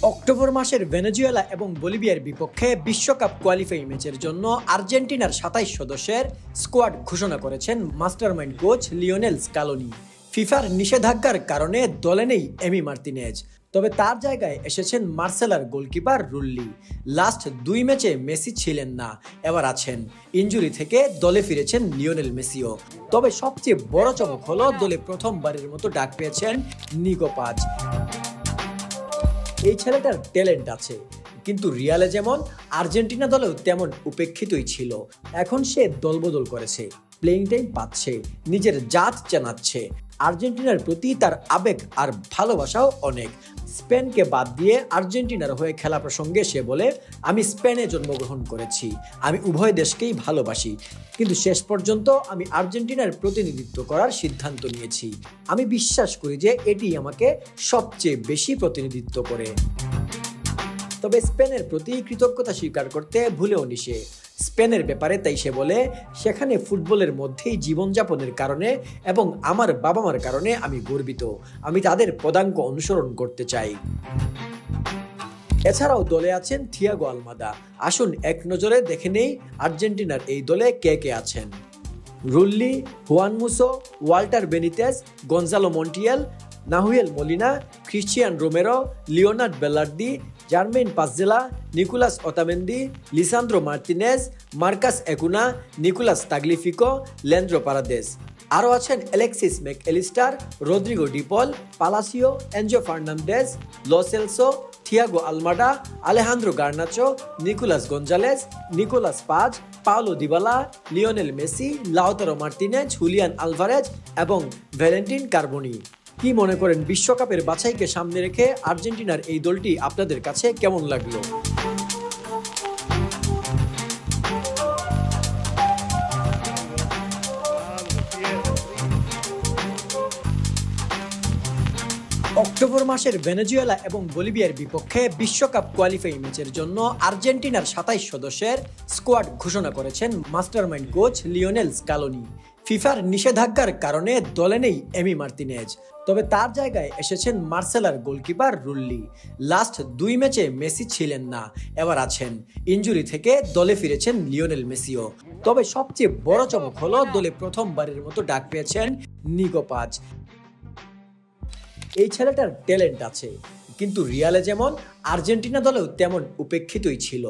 October মাসের Venezuela এবং বলিভিয়ার বিপক্ষে বিশ্বকাপ কোয়ালিফাইং ম্যাচের জন্য আর্জেন্টিনার ২৭ সদস্যের স্কোয়াড ঘোষণা করেছেন মাস্টারমাইন্ড কোচ লিওনেল স্কালোনি। ফিফার নিষেধাজ্ঞার কারণে দলে নেই এমি মার্তিনেজ, তবে তার জায়গায় এসেছেন মার্সেলার গোলকিপার রুল্লি। লাস্ট ২ ম্যাচে মেসি ছিলেন না, এবার আছেন। ইনজুরি থেকে দলে ফিরেছেন লিওনেল মেসিও। তবে সবচেয়ে বড় চমক হলো দলে প্রথমবারের মতো ডাক পেয়েছেন নিকো পাজ। এই ছেলেটার ট্যালেন্ট আছে, কিন্তু রিয়ালে যেমন আর্জেন্টিনা দলেও তেমন উপেক্ষিতই ছিল। এখন সে দলবদল করেছে, প্লেইং টাইম পাচ্ছে, নিজের জাত চেনাচ্ছে। আর্জেন্টিনার প্রতি তার আবেগ আর ভালোবাসাও অনেক। স্পেনকে বাদ দিয়ে আর্জেন্টিনার হয়ে খেলা প্রসঙ্গে সে বলে, আমি স্পেনে জন্মগ্রহণ করেছি, আমি উভয় দেশকেই ভালোবাসি, কিন্তু শেষ পর্যন্ত আমি আর্জেন্টিনার প্রতিনিধিত্ব করার সিদ্ধান্ত নিয়েছি। আমি বিশ্বাস করি যে এটি আমাকে সবচেয়ে বেশি প্রতিনিধিত্ব করে। তবে স্পেনের প্রতি কৃতজ্ঞতা স্বীকার করতে ভুলেওনি সে। স্পেনের ব্যাপারে তাই সে বলে, সেখানে ফুটবলের মধ্যেই জীবনযাপনের কারণে এবং আমার বাবা মার কারণে আমি গর্বিত। আমি তাদের পদাঙ্ক অনুসরণ করতে চাই। এছাড়াও দলে আছেন থিয়াগো আলমাদা। আসুন এক নজরে দেখে নেই আর্জেন্টিনার এই দলে কে কে আছেন। Rulli, Juan Musso, Walter Benitez, Gonzalo Montiel, Nahuel Molina, Cristian Romero, Leonardo Balerdi, German Pezzella, Nicolas Otamendi, Lisandro Martinez, Marcos Acuna, Nicolas Tagliafico, Leandro Paredes. আরও আছেন Alexis Mac Allister, Rodrigo De Paul, Palacios, Enzo Fernandez, Lo Celso, Thiago Almada, Alejandro Garnacho, Nicolas Gonzalez, Nicolas Paz, Paulo Dybala, Lionel Messi, Lautaro Martinez, Julian Alvarez এবং Valentin Carboni. কি মনে করেন, বিশ্বকাপের বাছাইকে সামনে রেখে আর্জেন্টিনার এই দলটি আপনাদের কাছে কেমন লাগলো? অক্টোবর মাসের ভেনেজুয়েলা এবং বলিভিয়ার বিপক্ষে বিশ্বকাপ কোয়ালিফাইং ম্যাচের জন্য আর্জেন্টিনার ২৭ সদস্যের স্কোয়াড ঘোষণা করেছেন মাস্টারমাইন্ড কোচ লিওনেল স্কালোনি। ফিফার নিষেধাজ্ঞার কারণে দলে নেই এমি মার্তিনেজ, তবে তার জায়গায় এসেছেন মার্সেলার গোলকিপার রুল্লি। লাস্ট ২ ম্যাচে মেসি ছিলেন না, এবার আছেন। ইনজুরি থেকে দলে ফিরেছেন লিওনেল মেসিও। তবে সবচেয়ে বড় চমক হলো দলে প্রথমবারের মতো ডাক পেয়েছেন নিকো পাজ। এই ছেলেটার ট্যালেন্ট আছে, কিন্তু রিয়ালে যেমন আর্জেন্টিনা দলেও তেমন উপেক্ষিতই ছিল।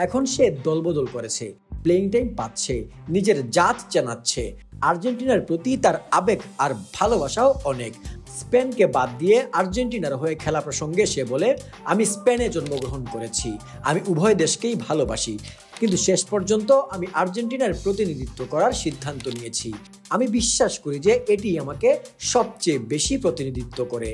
এখন সে দলবদল করেছে, প্লেইং টাইম পাচ্ছে, নিজের জাত চেনাচ্ছে। আর্জেন্টিনার প্রতি তার আবেগ আর ভালোবাসাও অনেক। স্পেনকে বাদ দিয়ে আর্জেন্টিনার হয়ে খেলা প্রসঙ্গে সে বলে, আমি স্পেনে জন্মগ্রহণ করেছি, আমি উভয় দেশকেই ভালোবাসি, কিন্তু শেষ পর্যন্ত আমি আর্জেন্টিনার প্রতিনিধিত্ব করার সিদ্ধান্ত নিয়েছি। আমি বিশ্বাস করি যে এটি আমাকে সবচেয়ে বেশি প্রতিনিধিত্ব করে।